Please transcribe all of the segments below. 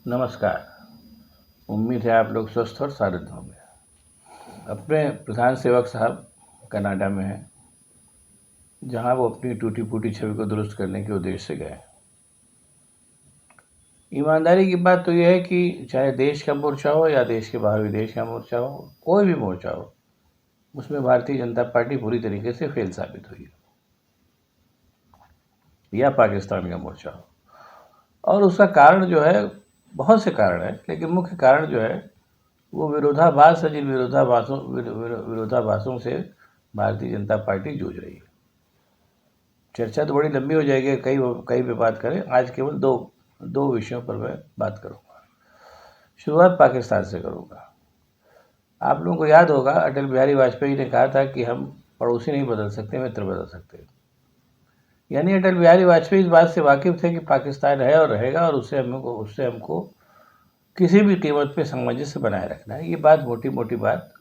नमस्कार। उम्मीद है आप लोग स्वस्थ और शांत होंगे। अपने प्रधान सेवक साहब कनाडा में हैं, जहां वो अपनी टूटी-फूटी छवि को दुरुस्त करने के उद्देश्य से गए। ईमानदारी की बात तो ये है कि चाहे देश का मोर्चा हो या देश के बाहर विदेश का मोर्चा हो, कोई भी मोर्चा हो, उसमें भारतीय जनता पार्टी पूरी तरीके से फेल साबित हुई है, या पाकिस्तान का मोर्चा हो। और उसका कारण जो है, बहुत से कारण है, लेकिन मुख्य कारण जो है वो विरोधाभास है, जिन विरोधाभासों से भारतीय जनता पार्टी जूझ रही है। चर्चा तो बड़ी लंबी हो जाएगी, कई कई पे बात करें। आज केवल दो विषयों पर मैं बात करूंगा। शुरुआत पाकिस्तान से करूंगा। आप लोगों को याद होगा, अटल बिहारी वाजपेयी ने कहा था कि हम पड़ोसी नहीं बदल सकते, मित्र बदल सकते हैं। यानी अटल बिहारी वाजपेयी इस बात से वाकिफ थे कि पाकिस्तान है और रहेगा, और उससे हमको किसी भी कीमत पे सामंजस्य बनाए रखना है। ये बात, मोटी मोटी बात,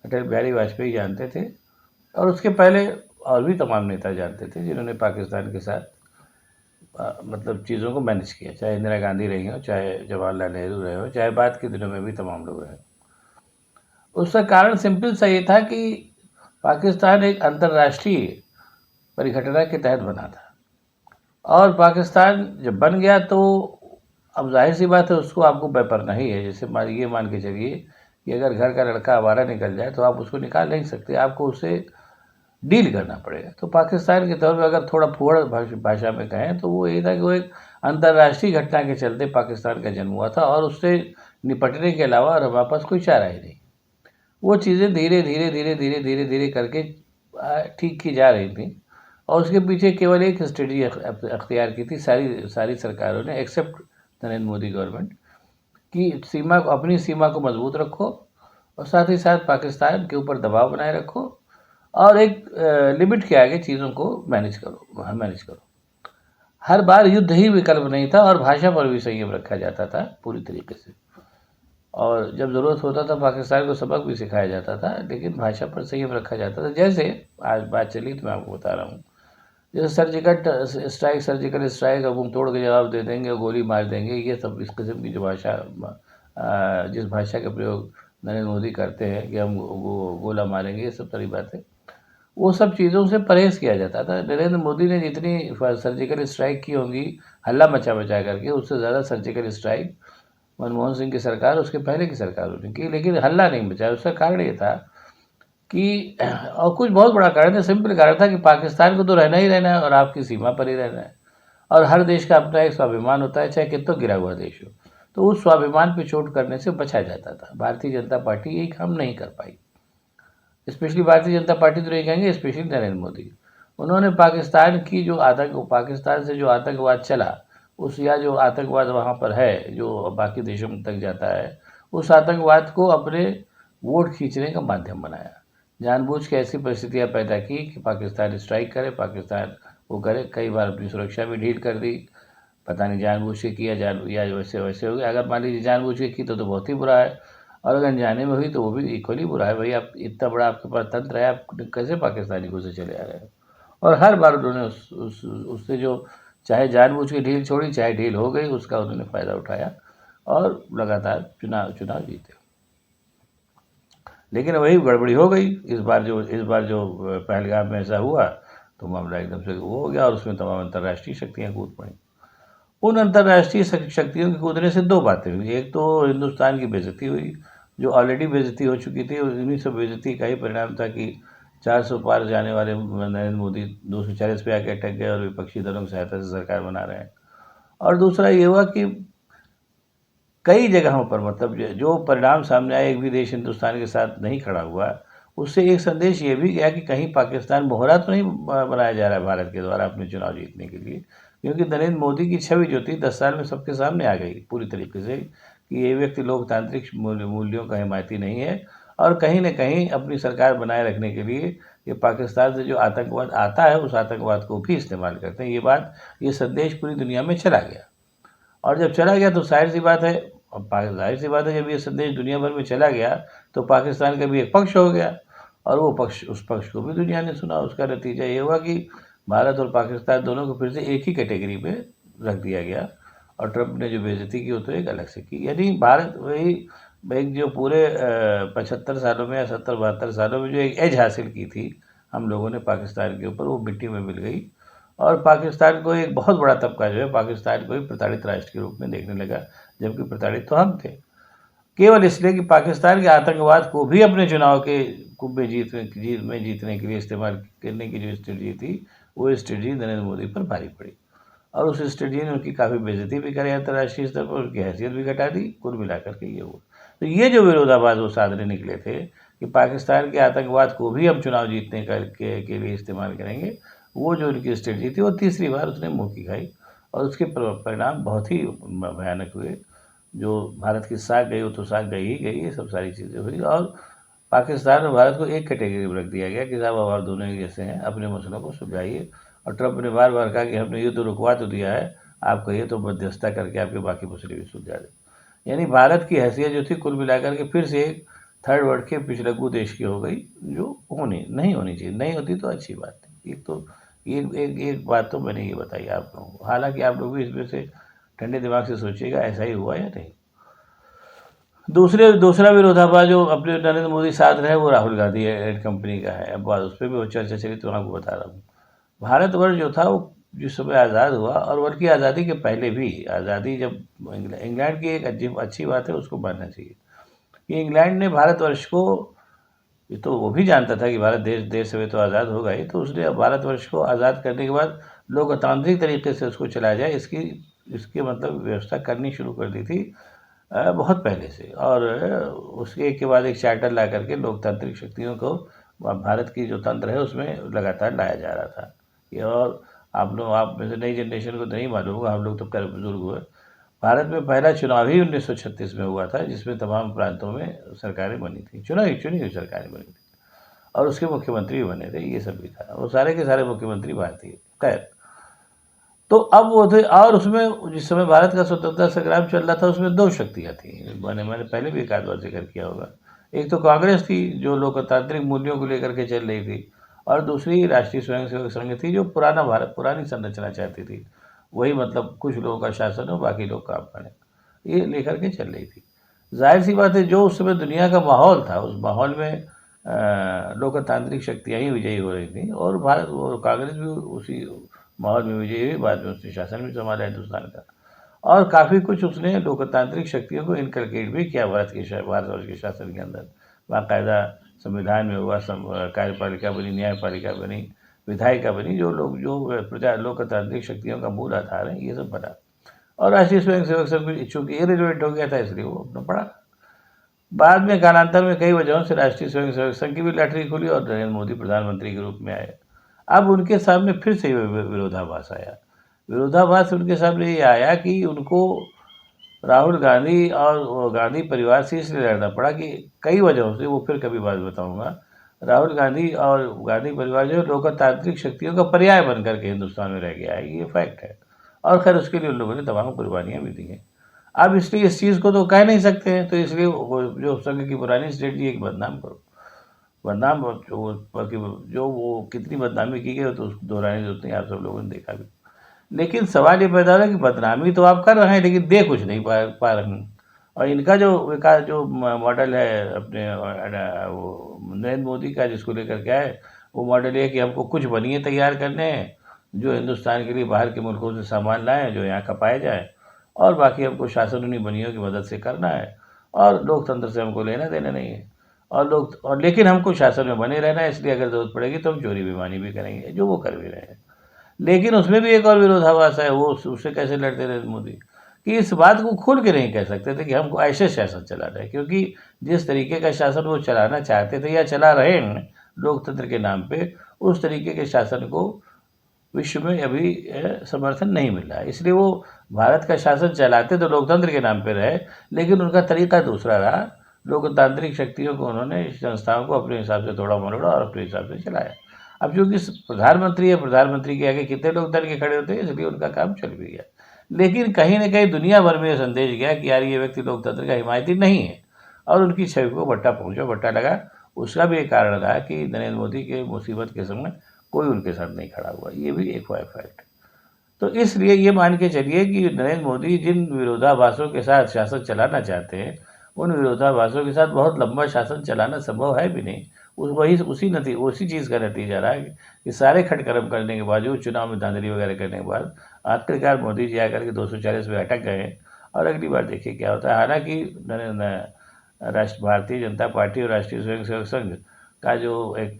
अटल बिहारी वाजपेयी जानते थे, और उसके पहले और भी तमाम नेता जानते थे जिन्होंने पाकिस्तान के साथ मतलब चीज़ों को मैनेज किया, चाहे इंदिरा गांधी रही हो, चाहे जवाहरलाल नेहरू रहे हो, चाहे बाद के दिनों में भी तमाम लोग रहे। उसका कारण सिंपल सा ये था कि पाकिस्तान एक अंतर्राष्ट्रीय परिघटना के तहत बना था, और पाकिस्तान जब बन गया तो अब जाहिर सी बात है उसको आपको बेपरना ही है। जैसे ये मान के चलिए कि अगर घर का लड़का आवारा निकल जाए तो आप उसको निकाल नहीं सकते, आपको उससे डील करना पड़ेगा। तो पाकिस्तान के तौर पर अगर थोड़ा फुहड़ भाषा में कहें तो वो ये था कि वो एक अंतर्राष्ट्रीय घटना के चलते पाकिस्तान का जन्म हुआ था, और उससे निपटने के अलावा और हमारे पास कोई चारा ही नहीं। वो चीज़ें धीरे धीरे धीरे धीरे धीरे धीरे करके ठीक की जा रही थी, और उसके पीछे केवल एक स्ट्रेटजी अख्तियार की थी सारी सरकारों ने, एक्सेप्ट नरेंद्र मोदी गवर्नमेंट, कि अपनी सीमा को मजबूत रखो, और साथ ही साथ पाकिस्तान के ऊपर दबाव बनाए रखो, और एक लिमिट के आगे चीज़ों को मैनेज करो। हर बार युद्ध ही विकल्प नहीं था, और भाषा पर भी संयम रखा जाता था पूरी तरीके से, और जब ज़रूरत होता था पाकिस्तान को सबक भी सिखाया जाता था, लेकिन भाषा पर संयम रखा जाता था। जैसे आज बात चली तो मैं आपको बता रहा हूँ, जैसे सर्जिकल स्ट्राइक, अब हम तोड़ के जवाब दे देंगे और गोली मार देंगे, ये सब इस किस्म की जो भाषा, जिस भाषा का प्रयोग नरेंद्र मोदी करते हैं कि हम गोला मारेंगे, ये सब सारी बातें, वो सब चीज़ों से परहेज़ किया जाता था। नरेंद्र मोदी ने जितनी सर्जिकल स्ट्राइक की होंगी हल्ला मचा मचा करके, उससे ज़्यादा सर्जिकल स्ट्राइक मनमोहन सिंह की सरकार, उसके पहले की सरकारों ने की, लेकिन हल्ला नहीं मचाया। उसका कारण ये था कि और कुछ बहुत बड़ा कारण था, सिंपल कारण था कि पाकिस्तान को तो रहना ही रहना है, और आपकी सीमा पर ही रहना है, और हर देश का अपना एक स्वाभिमान होता है, चाहे कितना गिरा हुआ देश हो। तो उस स्वाभिमान पे चोट करने से बचा जाता था। भारतीय जनता पार्टी यही काम नहीं कर पाई, स्पेशली भारतीय जनता पार्टी तो नहीं कहेंगे, स्पेशली नरेंद्र मोदी। उन्होंने पाकिस्तान से जो आतंकवाद चला, या जो आतंकवाद वहाँ पर है जो बाकी देशों तक जाता है, उस आतंकवाद को अपने वोट खींचने का माध्यम बनाया। जानबूझ के ऐसी परिस्थितियाँ पैदा की कि पाकिस्तान स्ट्राइक करे, पाकिस्तान वो करे, कई बार अपनी सुरक्षा भी ढील कर दी, पता नहीं जानबूझ के किया या वैसे वैसे हो गया। अगर मान लीजिए जानबूझ के की तो बहुत ही बुरा है, और अगर अनजाने में हुई तो वो भी इक्वली बुरा है। भाई, आप इतना बड़ा आपके पास तंत्र है, आप कैसे पाकिस्तानी घुसे चले आ रहे हो? और हर बार उन्होंने उससे जो, चाहे जानबूझ के ढील छोड़ी, चाहे ढील हो गई, उसका उन्होंने फ़ायदा उठाया और लगातार चुनाव जीते। लेकिन वही गड़बड़ी हो गई इस बार जो पहलगाम में ऐसा हुआ, तो मामला एकदम से वो हो गया, और उसमें तमाम अंतर्राष्ट्रीय शक्तियाँ कूद पड़ी। उन अंतर्राष्ट्रीय शक्तियों के कूदने से दो बातें हुई। एक तो हिंदुस्तान की बेइज्जती हुई, जो ऑलरेडी बेइज्जती हो चुकी थी, और इन्हीं सब बेइज्जती का ही परिणाम था कि 400 पार जाने वाले नरेंद्र मोदी 240 पे आके अटक गए, और विपक्षी दलों की सहायता से सरकार बना रहे हैं। और दूसरा ये हुआ कि कई जगहों पर, मतलब जो परिणाम सामने आए, एक भी देश हिंदुस्तान के साथ नहीं खड़ा हुआ, उससे एक संदेश ये भी गया कि कहीं पाकिस्तान मोहरा तो नहीं बनाया जा रहा है भारत के द्वारा अपने चुनाव जीतने के लिए। क्योंकि नरेंद्र मोदी की छवि जो थी 10 साल में सबके सामने आ गई पूरी तरीके से, कि ये व्यक्ति लोकतांत्रिक मूल्यों का हिमायती नहीं है, और कहीं न कहीं अपनी सरकार बनाए रखने के लिए ये पाकिस्तान से जो आतंकवाद आता है, उस आतंकवाद को भी इस्तेमाल करते हैं। ये संदेश पूरी दुनिया में चला गया, और जब चला गया तो जाहिर सी बात है, जब ये संदेश दुनिया भर में चला गया तो पाकिस्तान का भी एक पक्ष हो गया, और उस पक्ष को भी दुनिया ने सुना। उसका नतीजा ये हुआ कि भारत और पाकिस्तान दोनों को फिर से एक ही कैटेगरी में रख दिया गया, और ट्रंप ने जो बेइज्जती की वो तो एक अलग से की। यानी भारत वही एक जो पूरे 75 सालों में या 70-72 सालों में जो एक एज हासिल की थी हम लोगों ने पाकिस्तान के ऊपर, वो मिट्टी में मिल गई। और पाकिस्तान को एक बहुत बड़ा तबका जो है पाकिस्तान को एक प्रताड़ित राष्ट्र के रूप में देखने लगा, जबकि प्रताड़ित तो हम थे। केवल इसलिए कि पाकिस्तान के आतंकवाद को भी अपने चुनाव के कुंभ में जीतने के लिए इस्तेमाल करने की जो स्ट्रेटजी थी, वो स्ट्रेटजी नरेंद्र मोदी पर भारी पड़ी। और उस स्ट्रेटजी ने उनकी काफ़ी बेइज्जती भी करी अंतर्राष्ट्रीय स्तर पर, उनकी हैसियत भी घटा दी, कुल मिलाकर के ये हुआ। तो ये जो विरोधाभास वो साधने निकले थे कि पाकिस्तान के आतंकवाद को भी हम चुनाव जीतने के लिए इस्तेमाल करेंगे, वो जो उनकी स्ट्रेटजी थी वो तीसरी बार उसने मुँह की खाई। और उसके परिणाम बहुत ही भयानक हुए। जो भारत की साख गई वो तो साख गई ही गई, ये सब सारी चीज़ें हुई। और पाकिस्तान और भारत को एक कैटेगरी में रख दिया गया कि साहब अब आप दोनों ही जैसे हैं, अपने मसलों को सुलझाइए। और ट्रंप ने बार बार कहा कि हमने युद्ध रुकवा तो दिया है, आप कहिए तो मध्यस्थता करके आपके बाकी मसले भी सुलझा दें। यानी भारत की हैसियत जो थी कुल मिलाकर के फिर से एक थर्ड वर्ल्ड के पिछड़ू देश की हो गई, जो नहीं होनी चाहिए। नहीं होती तो अच्छी बात है। एक तो एक बात तो मैंने ये बताई आप लोगों को, हालांकि आप लोग भी इसमें से ठंडे दिमाग से सोचिएगा ऐसा ही हुआ या नहीं। दूसरा विरोधाभास जो अपने नरेंद्र मोदी साथ रहे वो राहुल गांधी एंड कंपनी का है। अब बात उस पर भी वो चर्चा चली तो आपको बता रहा हूँ। भारतवर्ष जो था वो जिस समय आज़ाद हुआ, और बल्कि आज़ादी के पहले भी, आज़ादी जब इंग्लैंड की एक अच्छी बात है उसको मानना चाहिए कि इंग्लैंड ने भारतवर्ष को, ये तो वो भी जानता था कि भारत देर से तो आज़ाद होगा ही, तो उसने भारतवर्ष को आज़ाद करने के बाद लोकतांत्रिक तरीके से उसको चलाया जाए इसकी मतलब व्यवस्था करनी शुरू कर दी थी बहुत पहले से। और उसके एक के बाद एक चार्टर ला करके लोकतांत्रिक शक्तियों को भारत की जो तंत्र है उसमें लगातार लाया जा रहा था। ये और आप में से नई जनरेशन को तो नहीं मालूम होगा, हम लोग तो कर बुजुर्ग हुए। भारत में पहला चुनाव ही 1936 में हुआ था, जिसमें तमाम प्रांतों में सरकारें बनी थी, चुनी हुई सरकारें बनी थी, और उसके मुख्यमंत्री भी बने थे। ये सब भी था, वो सारे के सारे मुख्यमंत्री भारतीय। खैर, तो अब वो थे, और उसमें जिस समय भारत का स्वतंत्रता संग्राम चल रहा था उसमें दो शक्तियाँ थी, मैंने पहले भी एक आध बार जिक्र किया होगा। एक तो कांग्रेस थी जो लोकतांत्रिक मूल्यों को लेकर के चल रही थी, और दूसरी राष्ट्रीय स्वयंसेवक संघ थी जो पुरानी संरचना चाहती थी। वही मतलब कुछ लोगों का शासन हो, बाकी लोग काम करें, ये लेकर के चल रही थी। जाहिर सी बात है, जो उस समय दुनिया का माहौल था, उस माहौल में लोकतांत्रिक शक्तियाँ ही विजयी हो रही थी, और भारत और कांग्रेस भी उसी माहौल में विजयी हुई। बाद में उसने शासन भी संभाला हिंदुस्तान का, और काफ़ी कुछ उसने लोकतांत्रिक शक्तियों को इनकलकेट भी किया भारतवर्ष के शासन के अंदर। बाकायदा संविधान में हुआ, कार्यपालिका बनी, न्यायपालिका बनी, विधायिका बनी, जो लोकतांत्रिक शक्तियों का मूल आधार है, ये सब बना। और राष्ट्रीय स्वयंसेवक संघ भी चूँकि इरेलीवेंट हो गया था, इसलिए वो अपना पड़ा। बाद में कालांतर में कई वजहों से राष्ट्रीय स्वयंसेवक संघ की भी लॉटरी खुली और नरेंद्र मोदी प्रधानमंत्री के रूप में आए। अब उनके सामने फिर से विरोधाभास आया। विरोधाभास उनके सामने ये आया कि उनको राहुल गांधी और गांधी परिवार से इसलिए लड़ना पड़ा कि कई वजहों से, वो फिर कभी बात बताऊंगा। राहुल गांधी और गांधी परिवार जो लोकतांत्रिक शक्तियों का पर्याय बन करके हिंदुस्तान में रह गया है, ये फैक्ट है। और खैर उसके लिए उन लोगों ने तमाम कुर्बानियाँ भी दी हैं। अब इसलिए इस चीज़ को तो कह नहीं सकते हैं, तो इसलिए जो संघ की पुरानी स्ट्रेटजी एक बदनाम करो, बदनाम जो वो कितनी बदनामी की गई तो उसको दोहराने की जरूरत नहीं, आप सब लोगों ने देखा भी। लेकिन सवाल ये पैदा हो रहा है कि बदनामी तो आप कर रहे हैं, लेकिन दे कुछ नहीं पा रहे हैं। और इनका जो विकास जो मॉडल है अपने वो नरेंद्र मोदी का, जिसको लेकर के आए, वो मॉडल ये है कि हमको कुछ बनिए तैयार करने हैं जो हिंदुस्तान के लिए बाहर के मुल्कों से सामान लाएँ, जो यहाँ खपाए जाए, और बाकी हमको शासन उन्हीं बनियों की मदद से करना है, और लोकतंत्र से हमको लेना देना नहीं है। और लेकिन हमको शासन में बने रहना है, इसलिए अगर ज़रूरत पड़ेगी तो हम चोरी बेईमानी भी करेंगे, जो वो कर भी रहे हैं। लेकिन उसमें भी एक और विरोधाभास है, वो उससे कैसे लड़ते रहे मोदी, कि इस बात को खुल के नहीं कह सकते थे कि हमको ऐसे शासन चलाना है, क्योंकि जिस तरीके का शासन वो चलाना चाहते थे या चला रहे हैं लोकतंत्र के नाम पे, उस तरीके के शासन को विश्व में अभी समर्थन नहीं मिल रहा है। इसलिए वो भारत का शासन चलाते तो लोकतंत्र के नाम पे रहे, लेकिन उनका तरीका दूसरा रहा। लोकतांत्रिक शक्तियों को उन्होंने, संस्थाओं को अपने हिसाब से तोड़ा मरोड़ा और अपने हिसाब से चलाया। अब चूँकि प्रधानमंत्री है, प्रधानमंत्री के आगे कितने लोग तन के खड़े होते हैं, इसलिए उनका काम चल भी गया। लेकिन कहीं न कहीं दुनिया भर में ये संदेश गया कि यार ये व्यक्ति लोकतंत्र का हिमायती नहीं है, और उनकी छवि को बट्टा लगा। उसका भी एक कारण रहा कि नरेंद्र मोदी के मुसीबत के समय कोई उनके साथ नहीं खड़ा हुआ, ये भी एक फैक्ट है। तो इसलिए ये मान के चलिए कि नरेंद्र मोदी जिन विरोधाभासों के साथ शासन चलाना चाहते हैं, उन विरोधाभासों के साथ बहुत लंबा शासन चलाना संभव है भी नहीं। उसी चीज़ का नतीजा रहा है कि सारे खटकर्म करने के बावजूद, चुनाव में धांधली वगैरह करने के बाद आखिरकार मोदी जी आकर के 240 में अटक गए हैं। और अगली बार देखिए क्या होता है। हालांकि भारतीय जनता पार्टी और राष्ट्रीय स्वयंसेवक संघ का जो एक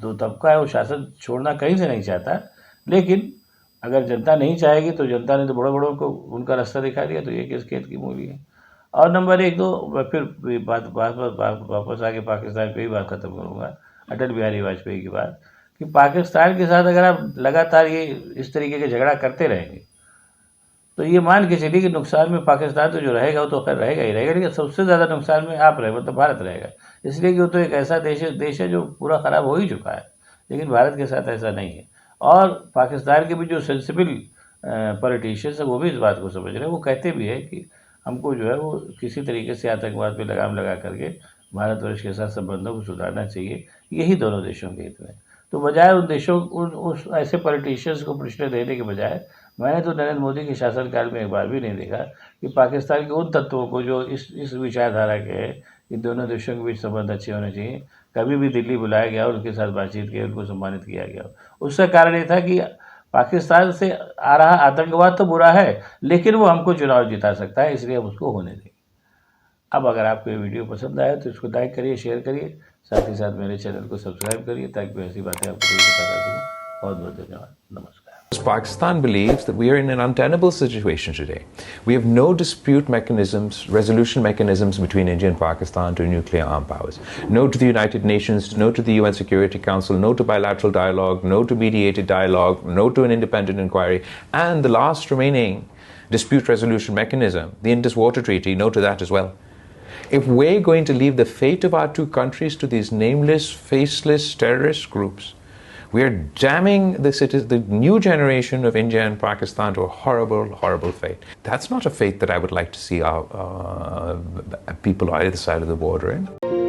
दो तबका है, वो शासन छोड़ना कहीं से नहीं चाहता, लेकिन अगर जनता नहीं चाहेगी तो जनता ने तो बड़ों बड़ों को उनका रास्ता दिखा दिया, तो ये किस खेत की मूली है। और नंबर एक, दो, मैं फिर वापस आके पाकिस्तान पे ही बात खत्म करूँगा, अटल बिहारी वाजपेयी की बात, कि पाकिस्तान के साथ अगर आप लगातार ये इस तरीके के झगड़ा करते रहेंगे तो ये मान के चलिए कि नुकसान में पाकिस्तान तो जो रहेगा वो तो खैर रहेगा ही रहेगा, लेकिन सबसे ज़्यादा नुकसान में आप रहे, मतलब भारत रहेगा। इसलिए कि वो तो एक ऐसा देश है जो पूरा ख़राब हो ही चुका है, लेकिन भारत के साथ ऐसा नहीं है। और पाकिस्तान के भी जो सेंसिबल पॉलिटिशियंस है वो भी इस बात को समझ रहे हैं। वो कहते भी है कि हमको जो है वो किसी तरीके से आतंकवाद पे लगाम लगा करके भारतवर्ष के साथ संबंधों को सुधारना चाहिए, यही दोनों देशों के हित में। तो बजाय उन देशों उस ऐसे पॉलिटिशियंस को प्रश्न देने के बजाय, मैंने तो नरेंद्र मोदी के शासनकाल में एक बार भी नहीं देखा कि पाकिस्तान के उन तत्वों को जो इस विचारधारा के हैं कि दोनों देशों के बीच संबंध अच्छे होने चाहिए, कभी भी दिल्ली बुलाया गया और उनके साथ बातचीत की, उनको सम्मानित किया गया। उसका कारण ये था कि पाकिस्तान से आ रहा आतंकवाद तो बुरा है, लेकिन वो हमको चुनाव जिता सकता है, इसलिए हम उसको होने देंगे। अब अगर आपको ये वीडियो पसंद आया तो इसको लाइक करिए, शेयर करिए, साथ ही साथ मेरे चैनल को सब्सक्राइब करिए, ताकि मैं ऐसी बातें आपको बताता रहूँ। बहुत बहुत धन्यवाद, नमस्कार। Pakistan believes that we are in an untenable situation today. We have no dispute mechanisms, resolution mechanisms between India and Pakistan to nuclear armed powers. No to the United Nations, no to the UN Security Council, no to bilateral dialogue, no to mediated dialogue, no to an independent inquiry, and the last remaining dispute resolution mechanism, the Indus Water Treaty, no to that as well. If we're going to leave the fate of our two countries to these nameless, faceless terrorist groups, we are damning the new generation of India and Pakistan to a horrible, horrible fate. That's not a fate that I would like to see our people on either side of the border in.